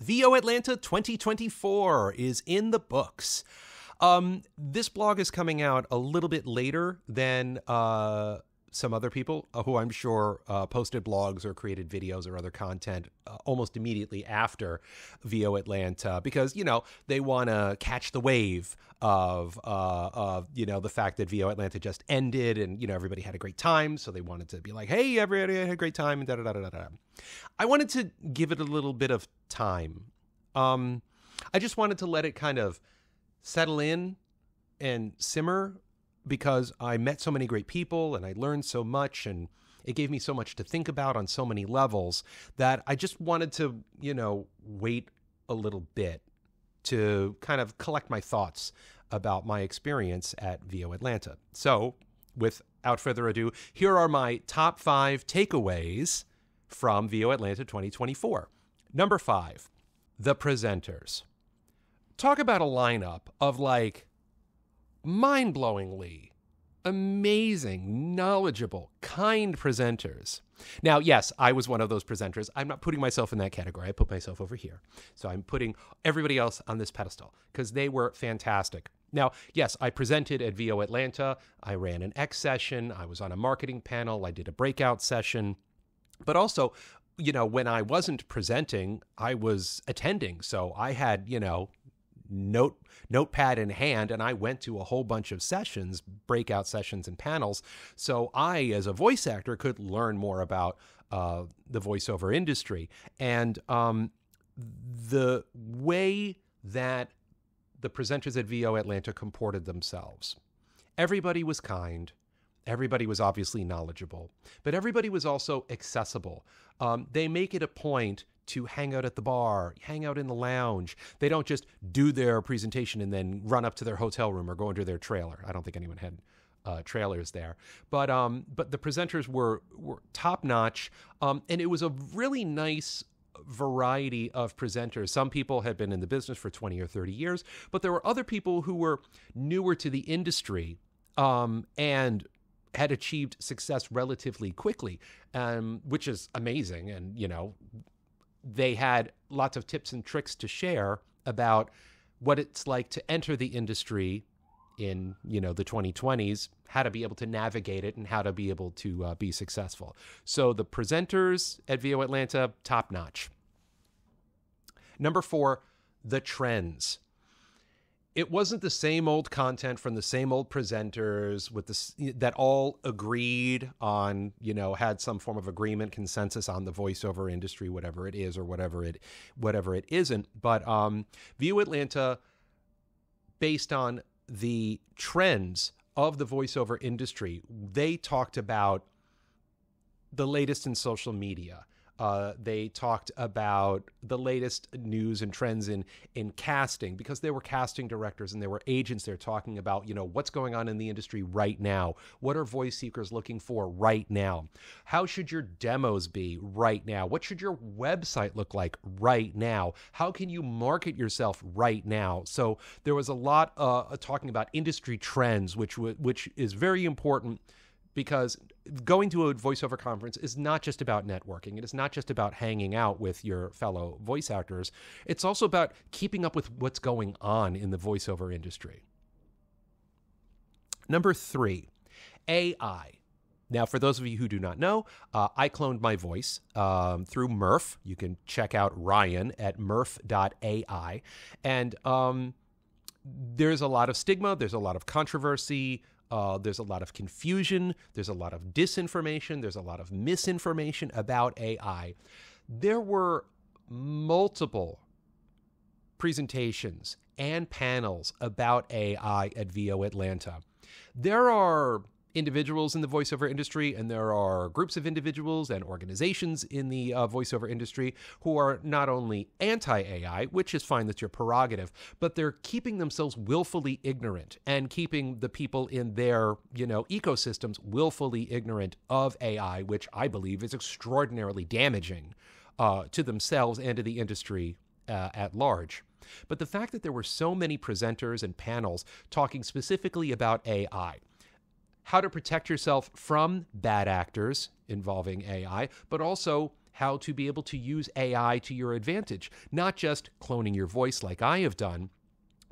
VO Atlanta 2024 is in the books. This blog is coming out a little bit later than some other people who I'm sure posted blogs or created videos or other content almost immediately after VO Atlanta because, you know, they want to catch the wave of you know, the fact that VO Atlanta just ended and, you know, everybody had a great time. So they wanted to be like, hey, everybody had a great time and da-da-da-da-da. I wanted to give it a little bit of time. I just wanted to let it kind of settle in and simmer because I met so many great people and I learned so much and it gave me so much to think about on so many levels that I just wanted to, you know, wait a little bit to kind of collect my thoughts about my experience at VO Atlanta. So without further ado, here are my top 5 takeaways from VO Atlanta 2024. Number 5, the presenters. Talk about a lineup of like mind-blowingly amazing, knowledgeable, kind presenters. Now, yes, I was one of those presenters. I'm not putting myself in that category. I put myself over here. So I'm putting everybody else on this pedestal because they were fantastic. Now, yes, I presented at VO Atlanta. I ran an X session. I was on a marketing panel. I did a breakout session. But also, you know, when I wasn't presenting, I was attending. So I had, you know, notepad in hand, and I went to a whole bunch of sessions, breakout sessions and panels. So I, as a voice actor, could learn more about the voiceover industry. And the way that the presenters at VO Atlanta comported themselves. Everybody was kind. Everybody was obviously knowledgeable, but everybody was also accessible. They make it a point to hang out at the bar, hang out in the lounge. They don't just do their presentation and then run up to their hotel room or go into their trailer. I don't think anyone had trailers there. But the presenters were top notch, and it was a really nice variety of presenters. Some people had been in the business for 20 or 30 years, but there were other people who were newer to the industry and had achieved success relatively quickly, which is amazing. And, you know, they had lots of tips and tricks to share about what it's like to enter the industry in, you know, the 2020s, how to be able to navigate it and how to be able to be successful. So the presenters at VO Atlanta, top notch. Number 4, the trends. It wasn't the same old content from the same old presenters with that all agreed on, you know, had some form of agreement, consensus on the voiceover industry, whatever it is or whatever it isn't. But VO Atlanta, based on the trends of the voiceover industry, they talked about the latest in social media. They talked about the latest news and trends in casting, because there were casting directors and there were agents there talking about, you know, what's going on in the industry right now. What are voice seekers looking for right now? How should your demos be right now? What should your website look like right now? How can you market yourself right now? So there was a lot talking about industry trends, which is very important, because going to a voiceover conference is not just about networking. It is not just about hanging out with your fellow voice actors. It's also about keeping up with what's going on in the voiceover industry. Number 3, AI. Now, for those of you who do not know, I cloned my voice through Murph. You can check out Ryan at murph.ai. And there's a lot of stigma. There's a lot of controversy. There's a lot of confusion. There's a lot of disinformation. There's a lot of misinformation about AI. There were multiple presentations and panels about AI at VO Atlanta. There are individuals in the voiceover industry, and there are groups of individuals and organizations in the voiceover industry who are not only anti-AI, which is fine, that's your prerogative, but they're keeping themselves willfully ignorant and keeping the people in their, you know, ecosystems willfully ignorant of AI, which I believe is extraordinarily damaging to themselves and to the industry at large. But the fact that there were so many presenters and panels talking specifically about AI, how to protect yourself from bad actors involving AI, but also how to be able to use AI to your advantage, not just cloning your voice like I have done,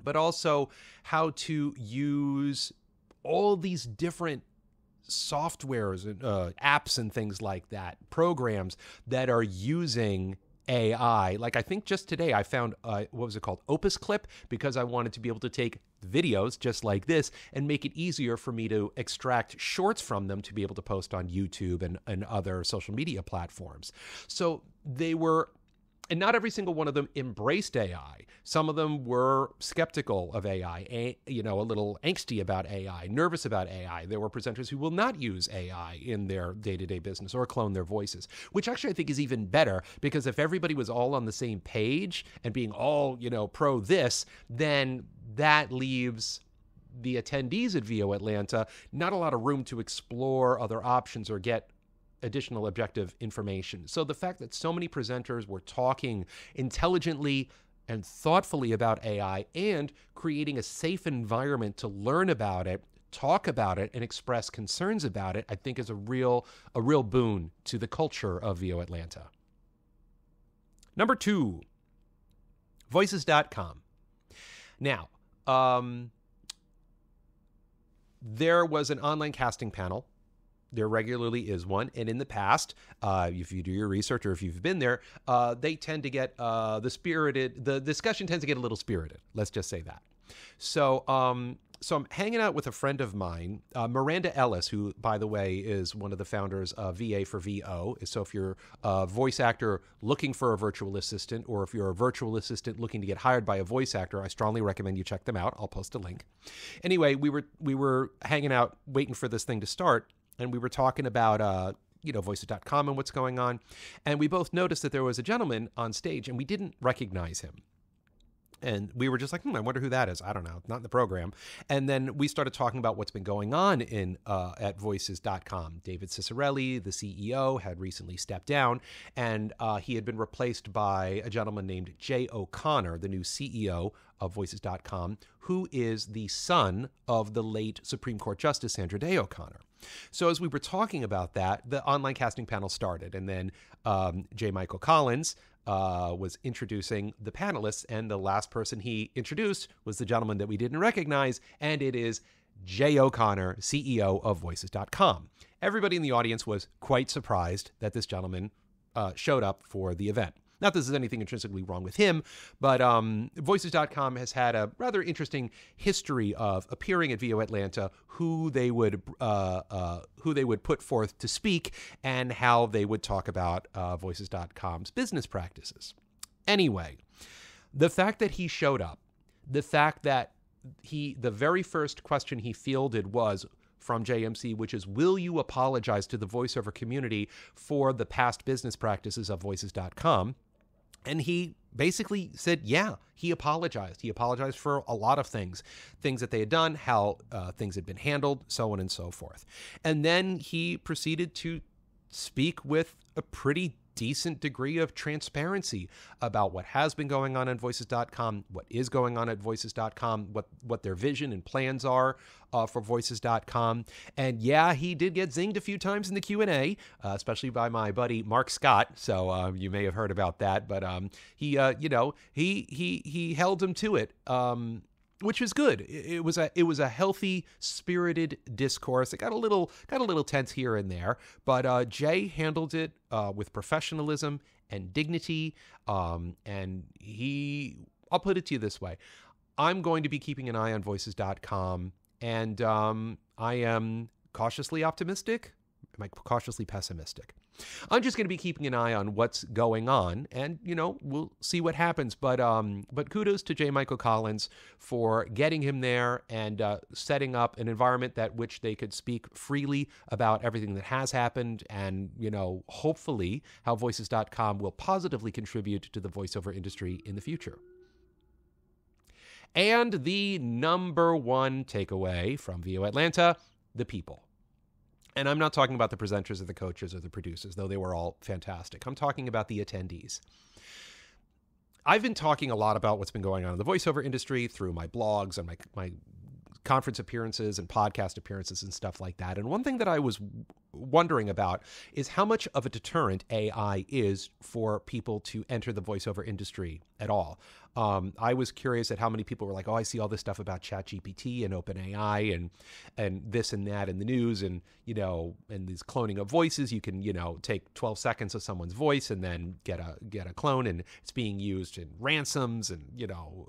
but also how to use all these different softwares and apps and things like that, programs that are using AI. Like I think just today I found, what was it called? Opus Clip, because I wanted to be able to take videos just like this and make it easier for me to extract shorts from them to be able to post on YouTube and other social media platforms. So they were, and not every single one of them embraced AI. Some of them were skeptical of AI, a little angsty about AI, nervous about AI. There were presenters who will not use AI in their day-to-day business or clone their voices, which actually I think is even better, because if everybody was all on the same page and being all, pro this, then that leaves the attendees at VO Atlanta not a lot of room to explore other options or get additional objective information. So the fact that so many presenters were talking intelligently and thoughtfully about AI and creating a safe environment to learn about it, talk about it, and express concerns about it, I think is a real boon to the culture of VO Atlanta. Number 2, Voices.com. Now, there was an online casting panel. There regularly is one. And in the past, if you do your research or if you've been there, they tend to get the discussion tends to get a little spirited. Let's just say that. So I'm hanging out with a friend of mine, Miranda Ellis, who, by the way, is one of the founders of VA for VO. So if you're a voice actor looking for a virtual assistant, or if you're a virtual assistant looking to get hired by a voice actor, I strongly recommend you check them out. I'll post a link. Anyway, we were hanging out, waiting for this thing to start. And we were talking about, Voices.com and what's going on. And we both noticed that there was a gentleman on stage and we didn't recognize him. And we were just like, I wonder who that is. I don't know. Not in the program. And then we started talking about what's been going on at Voices.com. David Ciccarelli, the CEO, had recently stepped down, and he had been replaced by a gentleman named Jay O'Connor, the new CEO of Voices.com, who is the son of the late Supreme Court Justice Sandra Day O'Connor. So as we were talking about that, the online casting panel started, and then J. Michael Collins was introducing the panelists, and the last person he introduced was the gentleman that we didn't recognize, and it is Jay O'Connor, CEO of Voices.com. Everybody in the audience was quite surprised that this gentleman showed up for the event. Not that there's anything intrinsically wrong with him, but Voices.com has had a rather interesting history of appearing at VO Atlanta, who they would put forth to speak, and how they would talk about Voices.com's business practices. Anyway, the fact that he showed up, the fact that the very first question he fielded was from JMC, which is, will you apologize to the voiceover community for the past business practices of Voices.com? And he basically said, yeah, he apologized. He apologized for a lot of things that they had done, how things had been handled, so on and so forth. And then he proceeded to speak with a pretty decent degree of transparency about what has been going on Voices.com, what is going on at Voices.com, what their vision and plans are for Voices.com. And yeah, he did get zinged a few times in the Q&A, especially by my buddy Mark Scott. So you may have heard about that, but he held him to it. Which was good. It was a healthy, spirited discourse. It got a little tense here and there, but Jay handled it with professionalism and dignity. And I'll put it to you this way: I'm going to be keeping an eye on Voices.com, and I am cautiously optimistic. Am I cautiously pessimistic? I'm just going to be keeping an eye on what's going on, and we'll see what happens. But kudos to J. Michael Collins for getting him there and setting up an environment that which they could speak freely about everything that has happened, and hopefully how Voices.com will positively contribute to the voiceover industry in the future. And the number one takeaway from VO Atlanta: the people. And I'm not talking about the presenters or the coaches or the producers, though they were all fantastic. I'm talking about the attendees. I've been talking a lot about what's been going on in the voiceover industry through my blogs and my conference appearances and podcast appearances and stuff like that. And one thing that I was wondering about is how much of a deterrent AI is for people to enter the voiceover industry at all. I was curious at how many people were like, oh, I see all this stuff about ChatGPT and OpenAI and this and that in the news, and, you know, and these cloning of voices. You can, you know, take 12 seconds of someone's voice and then get a clone, and it's being used in ransoms and, you know,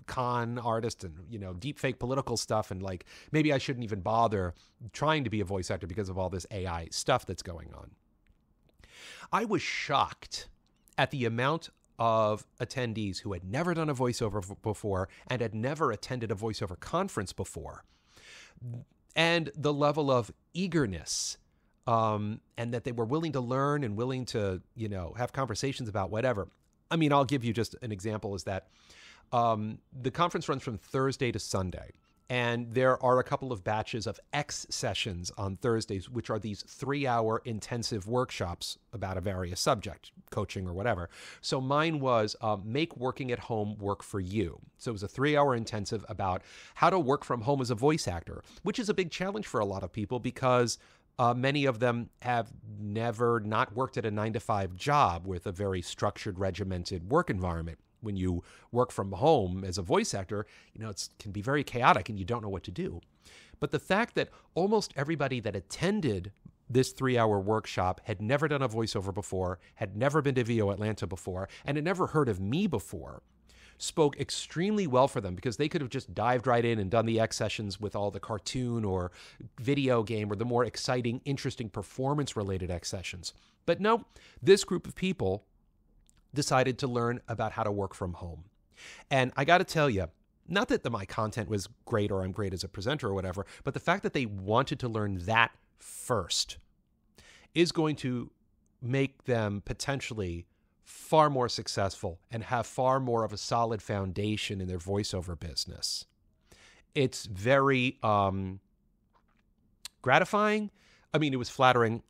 con artists and, you know, deep fake political stuff. And like, maybe I shouldn't even bother trying to be a voice actor because of all this AI stuff that's going on. I was shocked at the amount of attendees who had never done a voiceover before and had never attended a voiceover conference before, and the level of eagerness, and that they were willing to learn and willing to, you know, have conversations about whatever. I mean, I'll give you just an example is that the conference runs from Thursday to Sunday. And there are a couple of batches of X sessions on Thursdays, which are these 3-hour intensive workshops about a various subject, coaching or whatever. So mine was make working at home work for you. So it was a 3-hour intensive about how to work from home as a voice actor, which is a big challenge for a lot of people because many of them have never not worked at a 9-to-5 job with a very structured, regimented work environment. When you work from home as a voice actor, you know, it can be very chaotic and you don't know what to do. But the fact that almost everybody that attended this 3-hour workshop had never done a voiceover before, had never been to VO Atlanta before, and had never heard of me before, spoke extremely well for them because they could have just dived right in and done the X sessions with all the cartoon or video game or the more exciting, interesting performance-related X sessions. But no, this group of people decided to learn about how to work from home. And I got to tell you, not that my content was great or I'm great as a presenter or whatever, but the fact that they wanted to learn that first is going to make them potentially far more successful and have far more of a solid foundation in their voiceover business. It's very gratifying. I mean, it was flattering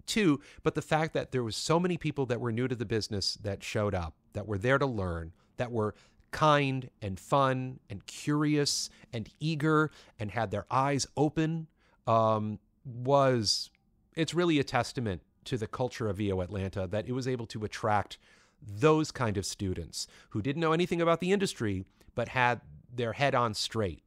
too, but the fact that there was so many people that were new to the business that showed up, that were there to learn, that were kind and fun and curious and eager and had their eyes open, it's really a testament to the culture of VO Atlanta that it was able to attract those kind of students who didn't know anything about the industry but had their head on straight.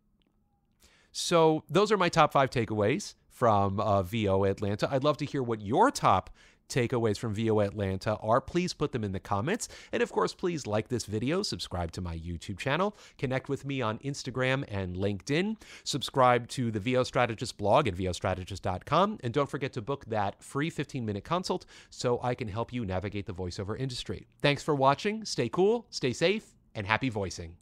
So those are my top 5 takeaways from VO Atlanta. I'd love to hear what your top takeaways from VO Atlanta are. Please put them in the comments. And of course, please like this video, subscribe to my YouTube channel, connect with me on Instagram and LinkedIn, subscribe to the VO Strategist blog at vostrategist.com, and don't forget to book that free 15-minute consult so I can help you navigate the voiceover industry. Thanks for watching. Stay cool, stay safe, and happy voicing.